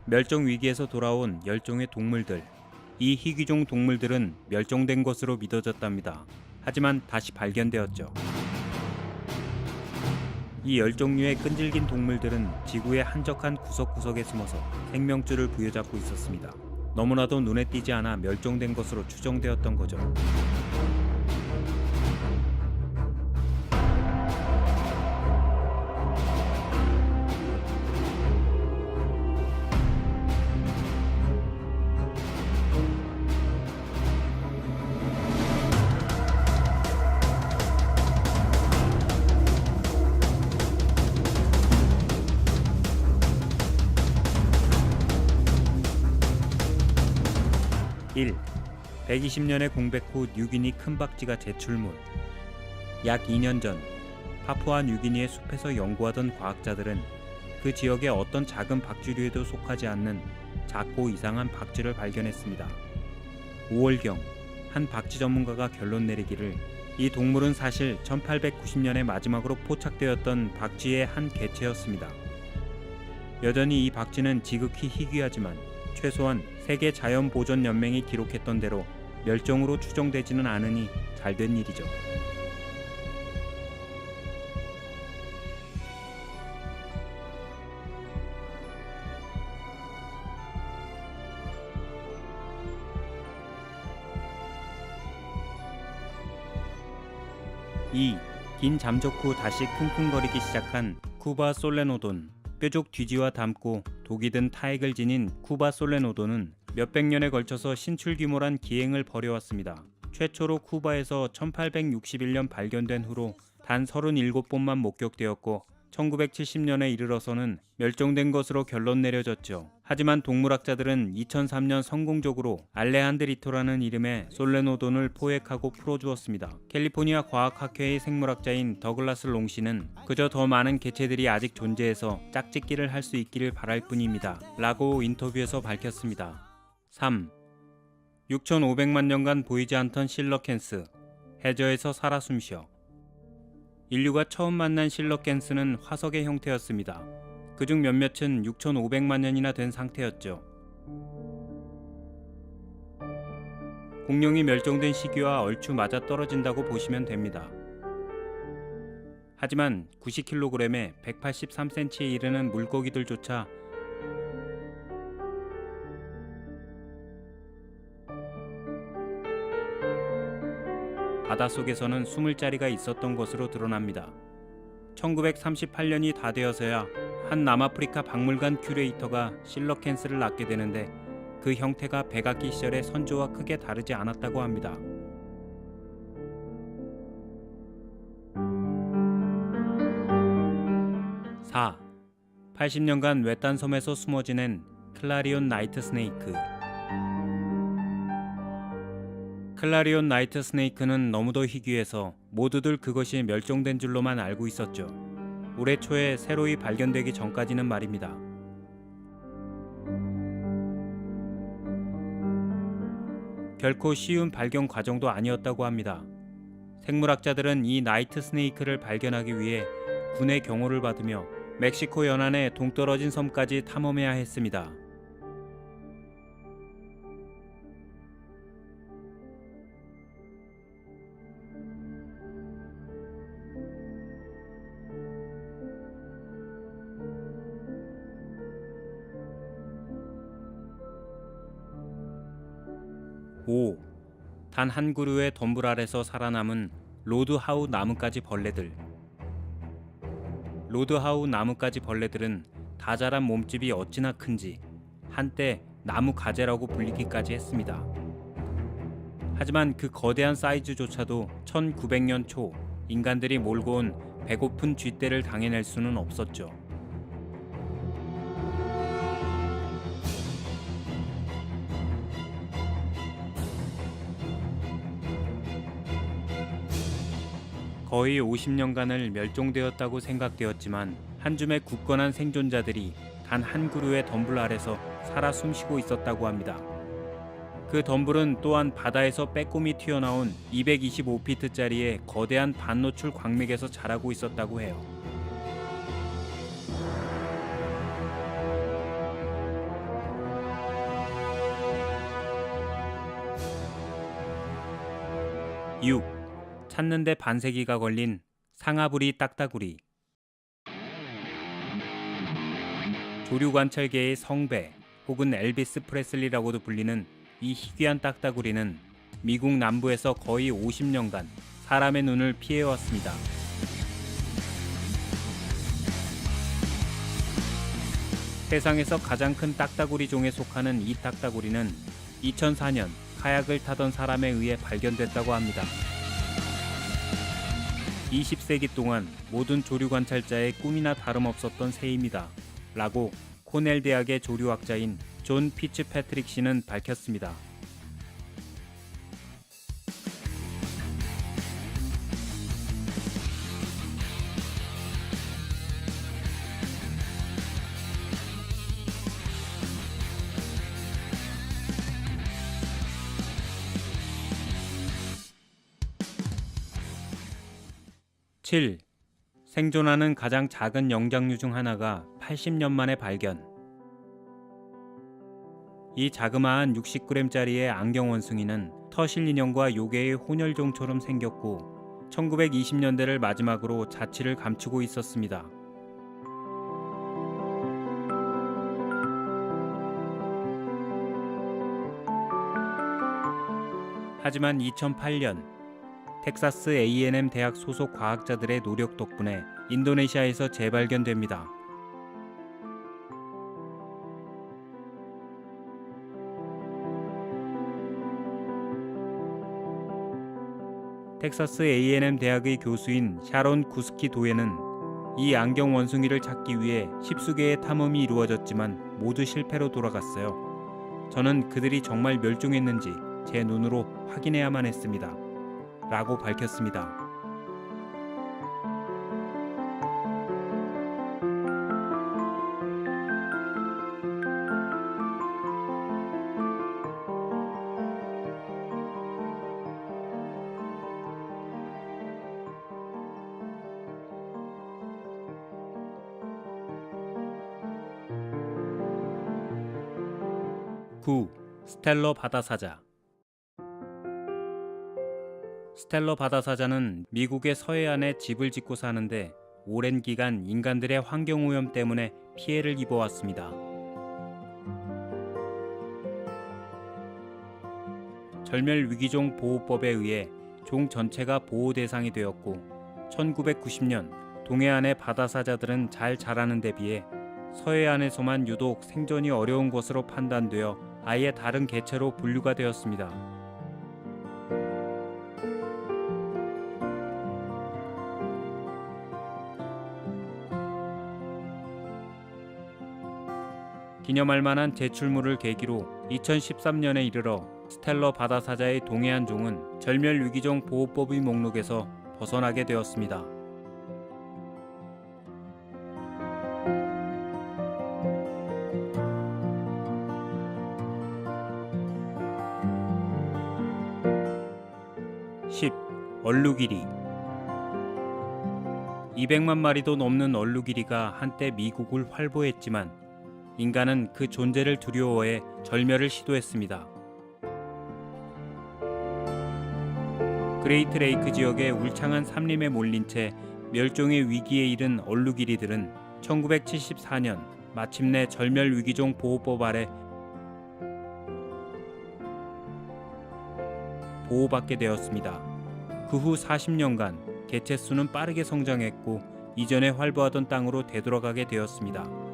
멸종 위기에서 돌아온 10종의 동물들. 이 희귀종 동물들은 멸종된 것으로 믿어졌답니다. 하지만 다시 발견되었죠. 이 10종류의 끈질긴 동물들은 지구의 한적한 구석구석에 숨어서 생명줄을 부여잡고 있었습니다. 너무나도 눈에 띄지 않아 멸종된 것으로 추정되었던 거죠. (1) 120년의 공백 후 뉴기니 큰박쥐가 재출몰. 약 2년 전 파푸아 뉴기니의 숲에서 연구하던 과학자들은 그 지역의 어떤 작은 박쥐류에도 속하지 않는 작고 이상한 박쥐를 발견했습니다. 5월경 한 박쥐 전문가가 결론 내리기를 이 동물은 사실 1890년에 마지막으로 포착되었던 박쥐의 한 개체였습니다. 여전히 이 박쥐는 지극히 희귀하지만 최소한 세계 자연보존연맹이 기록했던 대로 멸종으로 추정되지는 않으니 잘된 일이죠. (2) 긴 잠적 후 다시 킁킁거리기 시작한 쿠바 솔레노돈. 뾰족 뒤지와 닮고 독이 든 타액을 지닌 쿠바 솔레노돈은 몇백 년에 걸쳐서 신출귀몰한 기행을 벌여왔습니다. 최초로 쿠바에서 1861년 발견된 후로 단 37번만 목격되었고 1970년에 이르러서는 멸종된 것으로 결론 내려졌죠. 하지만 동물학자들은 2003년 성공적으로 알레한드리토라는 이름의 솔레노돈을 포획하고 풀어주었습니다. 캘리포니아 과학학회의 생물학자인 더글라스 롱씨는 그저 더 많은 개체들이 아직 존재해서 짝짓기를 할 수 있기를 바랄 뿐입니다. 라고 인터뷰에서 밝혔습니다. 3. 6,500만 년간 보이지 않던 실러캔스. 해저에서 살아 숨쉬어. 인류가 처음 만난 실러캔스는 화석의 형태였습니다. 그중 몇몇은 6,500만 년이나 된 상태였죠. 공룡이 멸종된 시기와 얼추 맞아떨어진다고 보시면 됩니다. 하지만 90kg에 183cm에 이르는 물고기들조차 바닷속에서는 숨을 자리가 있었던 것으로 드러납니다. 1938년이 다 되어서야 한 남아프리카 박물관 큐레이터가 실러캔스를 낳게 되는데 그 형태가 백악기 시절의 선조와 크게 다르지 않았다고 합니다. (4) 80년간 외딴 섬에서 숨어 지낸 클라리온 나이트 스네이크. 클라리온 나이트 스네이크는 너무도 희귀해서 모두들 그것이 멸종된 줄로만 알고 있었죠. 올해 초에 새로이 발견되기 전까지는 말입니다. 결코 쉬운 발견 과정도 아니었다고 합니다. 생물학자들은 이 나이트 스네이크를 발견하기 위해 군의 경호를 받으며 멕시코 연안의 동떨어진 섬까지 탐험해야 했습니다. (5) 단 한 그루의 덤불 아래서 살아남은 로드하우 나뭇가지 벌레들. 로드하우 나뭇가지 벌레들은 다 자란 몸집이 어찌나 큰지 한때 나무 가재라고 불리기까지 했습니다. 하지만 그 거대한 사이즈조차도 1900년 초 인간들이 몰고 온 배고픈 쥐떼를 당해낼 수는 없었죠. 거의 50년간을 멸종되었다고 생각되었지만 한 줌의 굳건한 생존자들이 단 한 그루의 덤불 아래서 살아 숨쉬고 있었다고 합니다. 그 덤불은 또한 바다에서 빼꼼히 튀어나온 225피트짜리의 거대한 반노출 광맥에서 자라고 있었다고 해요. 6. 찾는데 반세기가 걸린 상하부리 딱따구리. 조류관찰계의 성배 혹은 엘비스 프레슬리라고도 불리는 이 희귀한 딱따구리는 미국 남부에서 거의 50년간 사람의 눈을 피해왔습니다. 세상에서 가장 큰 딱따구리 종에 속하는 이 딱따구리는 2004년 카약을 타던 사람에 의해 발견됐다고 합니다. 20세기 동안 모든 조류 관찰자의 꿈이나 다름없었던 새입니다. 라고 코넬 대학의 조류학자인 존 피츠패트릭 씨는 밝혔습니다. (7) 생존하는 가장 작은 영장류 중 하나가 80년 만에 발견. 이 자그마한 60g짜리의 안경원숭이는 터실 인형과 요괴의 혼혈종처럼 생겼고 1920년대를 마지막으로 자취를 감추고 있었습니다. 하지만 2008년 텍사스 A&M 대학 소속 과학자들의 노력 덕분에 인도네시아에서 재발견됩니다. 텍사스 A&M 대학의 교수인 샤론 구스키 도에는 이 안경 원숭이를 찾기 위해 10수개의 탐험이 이루어졌지만 모두 실패로 돌아갔어요. 저는 그들이 정말 멸종했는지 제 눈으로 확인해야만 했습니다. 라고 밝혔습니다. (9) 스텔러 바다사자. 스텔러 바다사자는 미국의 서해안에 집을 짓고 사는데 오랜 기간 인간들의 환경오염 때문에 피해를 입어왔습니다. 절멸위기종 보호법에 의해 종 전체가 보호 대상이 되었고 1990년 동해안의 바다사자들은 잘 자라는 데 비해 서해안에서만 유독 생존이 어려운 것으로 판단되어 아예 다른 개체로 분류가 되었습니다. 기념할 만한 제출물을 계기로 2013년에 이르러 스텔러 바다사자의 동해안 종은 절멸위기종 보호법의 목록에서 벗어나게 되었습니다. (10) 얼루기리. 200만 마리도 넘는 얼루기리가 한때 미국을 활보했지만 인간은 그 존재를 두려워해 절멸을 시도했습니다. 그레이트 레이크 지역의 울창한 산림에 몰린 채 멸종의 위기에 이른 얼루기리들은 1974년 마침내 절멸위기종 보호법 아래 보호받게 되었습니다. 그 후 40년간 개체 수는 빠르게 성장했고 이전에 활보하던 땅으로 되돌아가게 되었습니다.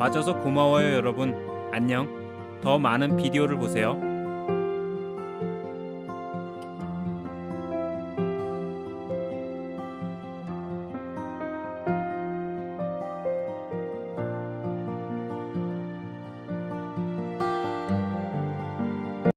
봐줘서 고마워요 여러분. 안녕. 더 많은 비디오를 보세요.